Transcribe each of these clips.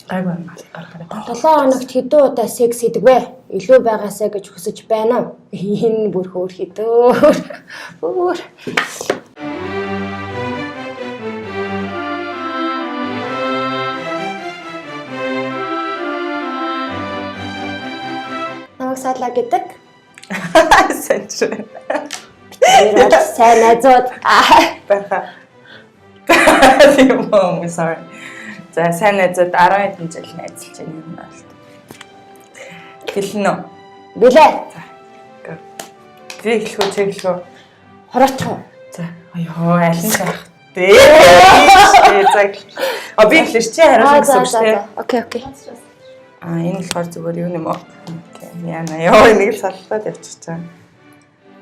Гайгүй гаргаарай. 7 хоногт хэдэн удаа секс хийдэг вэ? Илүү байгаасаа гэж хүсэж байна уу? Энэ бүр хөөрхий дөөр. Өөр. Намайг Сала гэдэг. Сэнчээ. Сайн найзууд. Баха. I'm sorry. За сайн найзууд 10 хэдэн жил найзалж байна юм байна л. Хэлнэ үү? Билээ. За. Тэг хэлхүү чиглүү. Хороочих. За. Аяа аль нь таах. Дээ. За. Би хэлж чи хариулна гэсэн үг шүү дээ. Окей. Энэ болохоор зүгээр юу юм уу? Окей. Яна ёо энийг саллаад явчихсан.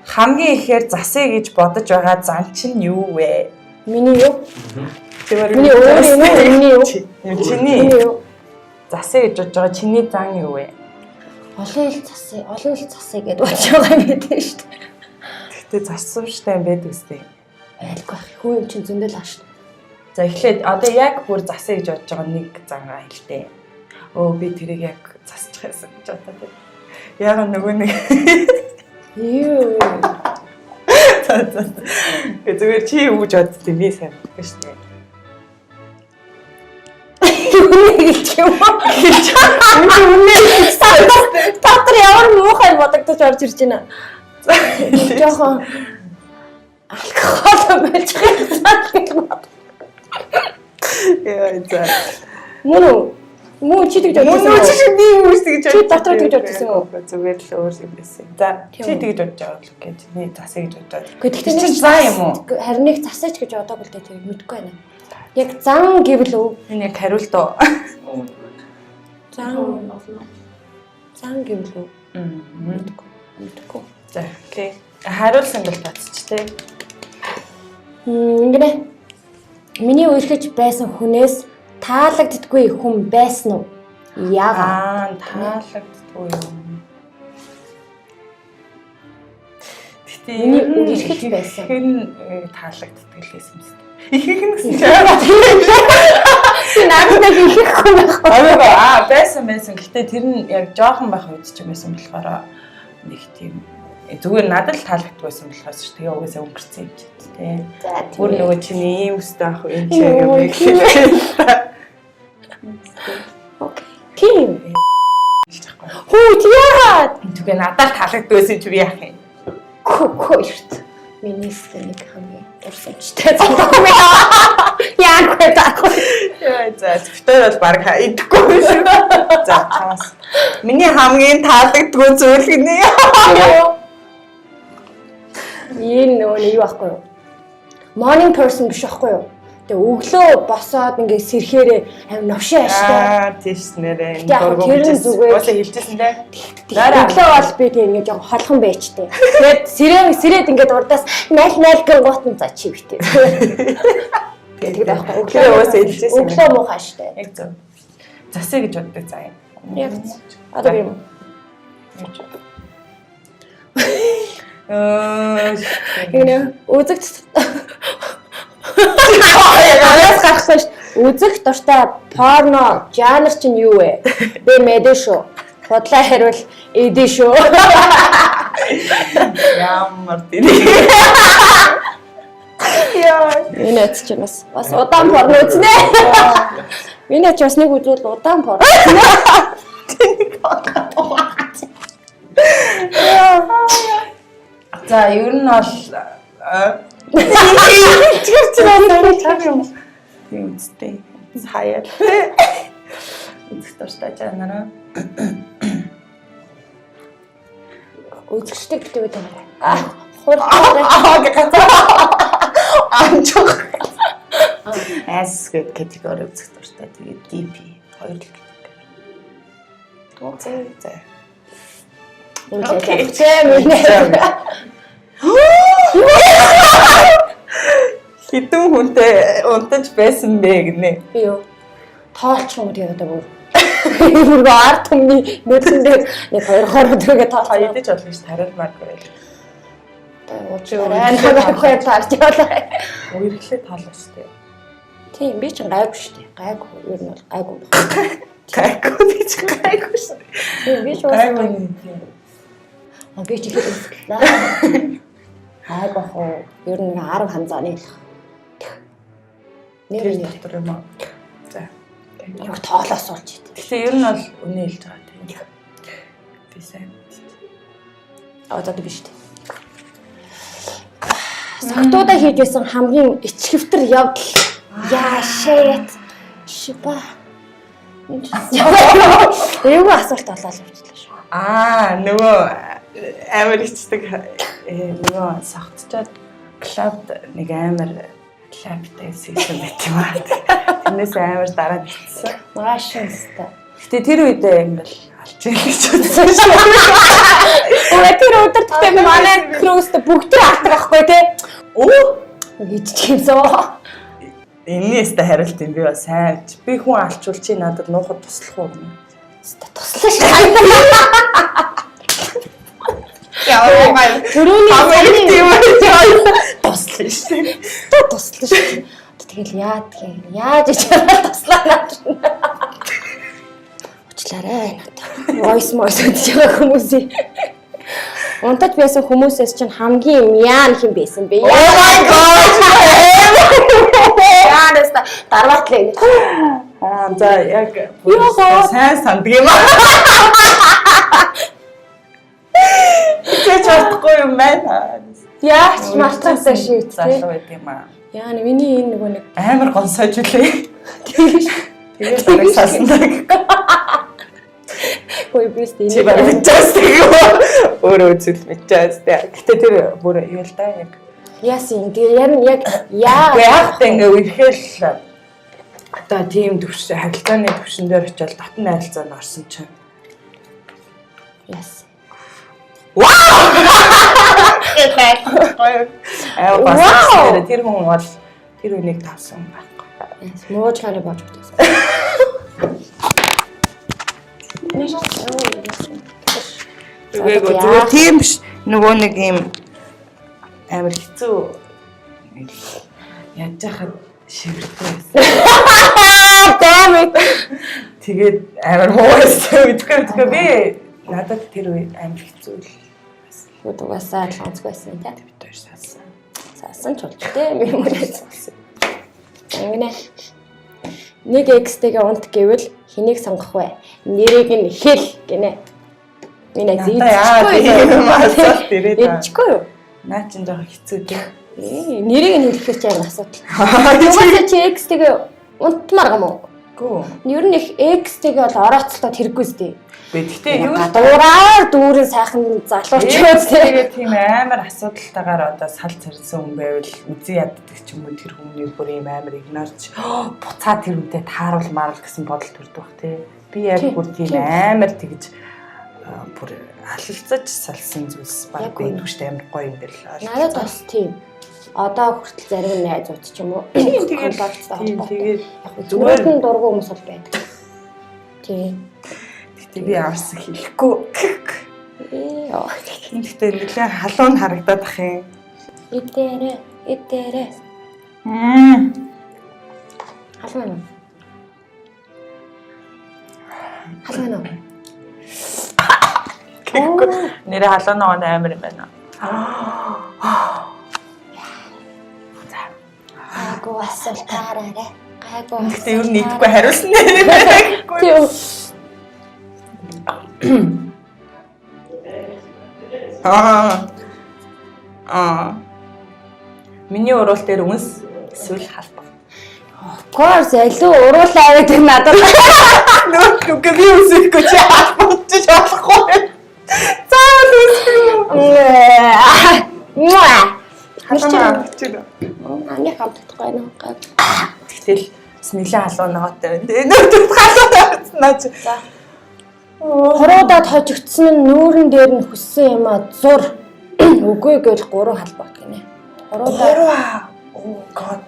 Хамгийн ихээр засъя гэж бодож байгаа зан чинь юу вэ? Миний юу? Миний өөр юм уу? Миний юу? Чиний засъя гэж бодож байгаа чиний зан юу вэ? Олон ил засъя гэдээ бодож байгаа юм гэдэг шүү дээ. Гэтэ засварштай юм байдаг үстэй. Айлгүй хүн юм чинь зөндөл ааш. За эхлээд одоо яг бүр засъя гэж бодож байгаа нэг зангаа хэлтэй. Би тэрийг яг засчих байсан гэж бодоод байна. Яг нөгөө нэг Юу. Зүгээр чи юу гэж боддгийг би сайн мэдгүй шүү дээ. Татар ямар муухай бодогдож орж ирж байна. Жохон алкогол байж байгаа. Яа за. Муу чи тэгж бодсон. Муу чи би юу гэж чи дотроо тэгж бодсон уу? Зүгээр л өөр юм байсан. За чи тэгж бодож байгаа л гэж би засъя гэж бодоод. Гэхдээ чи зан юм уу? Харин нэг засаач гэж бодоагүй л дээ тэр мэдгүй байна. Яг зан гэвэл үү? Энэ яг хариулт уу? Зан гэвэл үү? Мэдгүй. За окей. Хариулсан бол татчих тээ. Ингэнэ. Миний үерхэж байсан хүнээс таалагддаггүй хүн байсан уу? Яагаад? Таалагддаггүй юм. Миний үерхэж байсан. Хэн таалагддаг л байсан юм. Ихэнх нь гэсэн чинь наадмаг ихэх хүн байх. Байсан. Гэхдээ тэр нь яг жоохон байх үед ч юм байсан болохоор нэг тийм зүгээр надад л таалагддаг байсан болохоос ч тэгээ угаасаа өнгөрцөн юм чи тээ. Бүр нөгөө чиний ийм өстэй ах юм чи юм хэлээ. Окей. Тийм. Хөө яагаад? Тэгээ надад таалагддаг байсан чи би яах юм? Коёрт. Миний нэг хамгийн дурсамжтай зүйл. Яг гэдэг. Яа за зөвхөн бол баг идэхгүй шүү. За чамаас. Миний хамгийн таалагддаг зүйл гинэ. Энэ нөгөө юу ахгүй юу? Morning person биш ахгүй юу? Тэгээ өглөө босоод ингээ сэрхээрээ амин новшин ааштай. Тийш нэрээ. Тэр нь зүгээр. Уусаа хэлчихсэн дээ. Өглөө бол би тийм ингээ жоохон холхон байчтэй. Тэгээд сэрээд ингээ урдаас найл гингуут нь за чивхтэй. Тэгээд байхгүй. Өглөө уусаа хэлчихсэн. Өглөө муухай штэ. Яг зөв. Засъя гэж боддог заа юм. Яг одоо юм. Энэ үзэгт Араас гарсан ш. Үзэх дуртай порно жанр чинь юу вэ? Би мэдээ шүү. Худлаа хариул эдээ шүү. Ямар тийм. Яа. Энэ ч бас удаан порно үзнэ. Миний ч бас нэг үзүүл удаан порно. За ер нь бол тийм үстэй. Хаяа. Үзэх дуртай жанраа. Үзэгчтэй гэдэг үү? Амчог. Эс гэдэг категори үзэх дуртай. Тэгээд DP хоёр л гэдэг. Окей. Окей. Хитэн хүнтэй унтаж байсан бэ гинэ. Би юу? Тоолч юм тэгээд одоо бүр. Бүр арт хүмүүний нүдэндээ нэг хоёр өдрөгээ тоолж идэж болно ш тариалмаар байл. Одоо уучраа хаваа таарч яваа. Үерхлээ тоолно штэ. Тийм би ч гайгүй шүү дээ. Гайгүй ер нь бол гайгүй. Гайгүй би ч гайгүй шүү. Тийм би ч гайгүй. Би ч ихэд өсглээ. Гайгүй хоо ер нь 10 ханзааны л. Нэр дотор юм аа. За. Яг тоолоос олж ид. Гэтэ ер нь бол үнэ хэлж байгаа тийм. Би сайн. Одоо биш дээ. Согтуудаа хийж байсан хамгийн ичхэвтер явдал. Яашэт. Шиба. Эйгүү асуулт болоо л явчихлаа шүү. Нөгөө амар ичдэг нөгөө согтчоод клубд нэг амар лаптай сэсэн байт юм аа. Тэрнээс амар дараа битсэн. Машинста. Гэтэ тэр үед ингээл алж ийл гэж бодсон шүү. Тэр өдөр тэгтээ манай крүүст бүгд тэр алдаг байхгүй тий. Гэж чимсоо. Энээс та хариулт юм би бас сайн. Би хүн алчвал чи надад нуухад туслах уу? Туслаа шүү. Яа, түрүүний тийм туслаа шүү. Туслаа шүү. Тэгэл яаж гэж туслаа надад. Уучлаарай надад. Voice үдэж байгаа хүмүүсийн. Унтаж байсан хүмүүсээс чинь хамгийн мяан хэм байсан бэ? Oh my god. Яанаас дараатлаа. За яг сайн санддаг юм аа. Тэч чадахгүй юм байна. Яач мартаасаа шийд залуу байт юм аа. Яа миний энэ нөгөө нэг амар гонсойж үлээ. Тэгээд бараг сасандаг. Ой бист энэ. Чи бараг мэдчихсэн юм. Өөрөө үзэл мэдчихсэн. Гэтэ тэр бүр юу л да яг. Яасан тэгээ яг яа. Яг ингээ үерхэл одоо тийм төвшин харилцааны төвшин дээр очиод татны харилцаанд орсон чинь. Яасан. Вау! Тэр хүн бол тэр үнийг тавсан байхгүй. Мууж хараа болж өгдөөс. Зүгээр тийм биш. Нөгөө нэг юм амар хэцүү яаж яхад шивэртэй байсан. Damn. Тэгээд амар муусан үдгээр би надад тэр үе амар хэцүү л байсан. Угаасаа онцгой байсан тийм. Бид хоёр саасан. Саасан ч болж тийм юм байсан. Ингэнэ. Нэг экстэйгээ унт гэвэл хэнийг сонгох вэ? Нэрийг нь хэл гинэ. Миний зийчихгүй юу? Наа чин жоохон хэцүү тийм. Нэрийг нь хэлэхэд ч амар асуудал. Юугасаа чи экстэйгээ унтмаар юм уу? Гүү. Ер нь их экстэйгээ бол орооцолтод хэрэггүй зү. Гэхдээ юу гадуураар дүүрэн сайхан залуучууд тийм амар асуудалтайгаар одоо сал царсан хүн байвал үзэн яддаг ч юм уу тэр хүмүүний бүр юм амар игнорч буцаа тэр үнтэй тааруулмаар л гэсэн бодол төрдөг бах тий. Би яг бүр тийм амар тэгж бүр алалцаж салсан зүйлс баг байдгүй шүү дээ амар гоё юм бэл. Надад бас тийм. Одоо хүртэл зарим найзууд ч юм уу тэгээд зүгээр нь дургу хүмүүс бол байдаг. Тийм. Би авсан хэлэхгүй. Гэхдээ нэлээ халуун харагдаад ах юм. Идэрэ. Халуун. Нэрээ халуун ногоон амар юм байна. Гайгүй асуултаараа. Гайгүй. Гэхдээ юу нэггүй хариулсан нэ. Тийм. Миний уруул дээр үнс эсвэл халбаг. Of course, илүү уруулаа гэдэг надад. Нүг би үсэхгүй чи халбагч болохгүй. Заавал үсэхгүй. Халбаг чи. Ани хамтдаггүй наа. Тэгтэл нэлээ халуун ногоотой байна. Нүг халуун наач. За. Хуруудад хожигдсон нь нүүрэн дээр нь хүссэн юм а зур. Үгүй гэж 3 халбаг гинэ.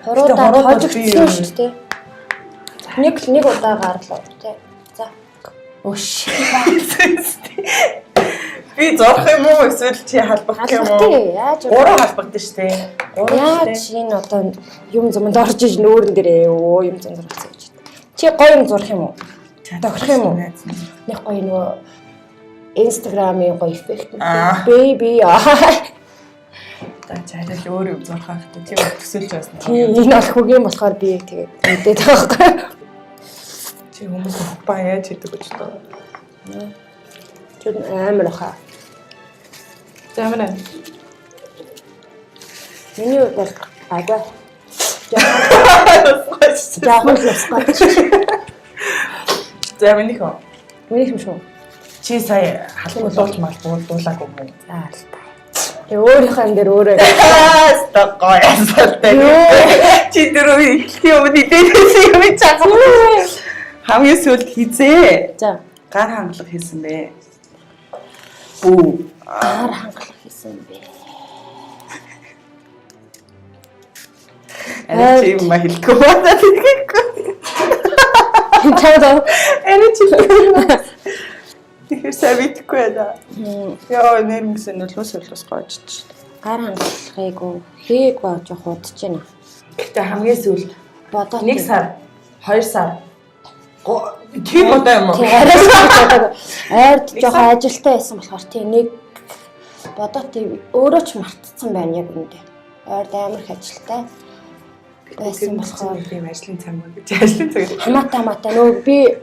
Хуруудад хожигдсон шүү дээ. Нэг удаа гарлаа тий. За. Өш. Би зорох юм уу эсвэл чи халбах юм уу? Яаж Гурван халбагдсан шүү дээ. Яаж энэ одоо юм зумд орж иж нүүрэн дээрээ өө юм зам зурцсан гэж. Чи гоё юм зурх юм уу? Тохирох юм уу? Нэг гоё нөгөө Instagram-ийн гоё эффект. Baby. За чайлал өөр юм зурх хэрэгтэй. Тийм төсөөлж байсан. Тийм энэ бол хөгийн болохоор би тэгээд мэдээд байгаа байхгүй. Чи хүмүүс хупаа яаж хийдэг гэж байна. Чи амар хаа. Замраа. Миний хувьд бол агай. Яахан л усгаач. За миний хөө. Миний юм шүү. Чи сая халуулж малбуулуулаагүй юм уу? За л та. Тэг өөрийнхөө ам дээр өөрөө. Стокой асуултаа. Чи дөрөв юм дийтэйсэн юм чагаа. Хамгийн сүүлд хизээ. За. Гар хангалах хийсэн бэ. Бүү. Гар хангалах хийсэн бэ. Энд чи юм хэлэхгүй байна тэгэхгүй. Чамд Энд чи тэгэхээр савитгэхгүй байна. Яа нэрмсэн нөлөөс гоожч. Гар хангалахыг хээг боож удаж байна. Гэтэ хамгийн сүүлд бодоод 1 сар 2 сар тийм удаа юм уу? Айрд жоох ажилтаа байсан болохоор тийм нэг бодоод тийм өөрөө ч мартцсан байна яг үүндээ. Айрд амар их ажилтаа байсан болохоор тийм ажлын цаг мөн гэж ажлын цаг. хамаатай нөгөө би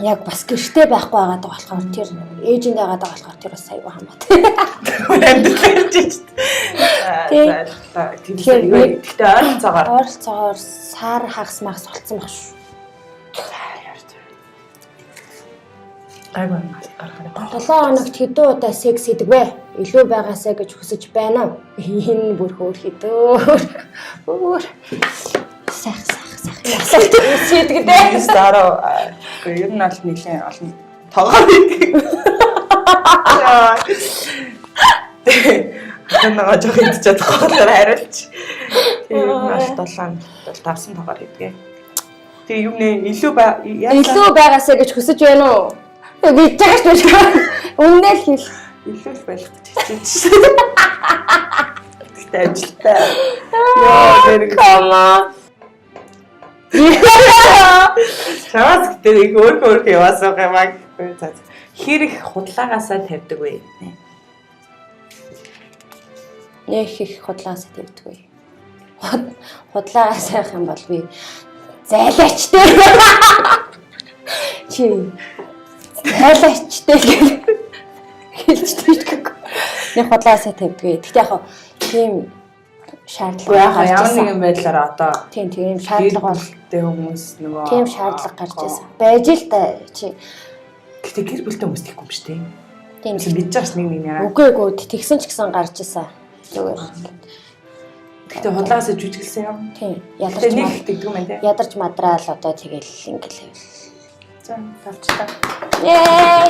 яг бас гэртээ байхгүй байгаад байгаа болохоор тэр ээжинд байгаад байгаа болохоор тэр бас аюу хамаатай. Амьдлж шүү дээ. Тэгэхээр ойролцоогоор сар хагас магас болцсон баг шүү. Айгуу гарахаа. 7 хоногт хэдэн удаа секс хийдэг вэ? Илүү байгаасаа гэж хүсэж байна. Энэ бүр хөөрхөдөө. Өөр. Сах. Асуулт хийдэг дээ. Стараа. Ер нь бол нэлээд олон тоогоор хийдэг. Ханаа жоох идэж чадахгүй хариулж. Тэр нь бол 7 5 тоогоор хийдэг. Тэгээ юм нэ илүү байгаасаа гэж хүсэж байна уу? Би чагч биш. Өмнө л хэл. Илүү л байх гэж хэлчихсэн. Тэгтээ ажилтаа. Яа, зэрэг Кама. Чаас гэдэг өөр яваасаа гэмаг. Хэр их худлаагаасаа тавьдаг вэ? Нэг их худлаагаасаа тавьдаг вэ? Худлаагаасаа явах юм бол би зайлаачтай. Чи зайлаачтай хэлж тийггүй. Нэг худлаагаасаа тавьдаг. Тэгтээ яг тийм шаардлага ямар нэгэн байдлаар одоо тийм шаардлага болтой хүмүүс нөгөө тийм шаардлага гарч ирсэн. Байж л та чи. Гэтэ гэр бүлтэй хүмүүс тийхгүй юм шүү дээ. Тийм бид жаас нэг яа. Үгүй тэгсэн ч гэсэн гарч ирсэн. Зүгээр. Гэтэ худлаагаасаа жүжиглсэн юм. Тийм. Ядарч тэгдэг юм байна те. Ядарч мадраал одоо тэгэл ингээл. За тавчтаа. Yay!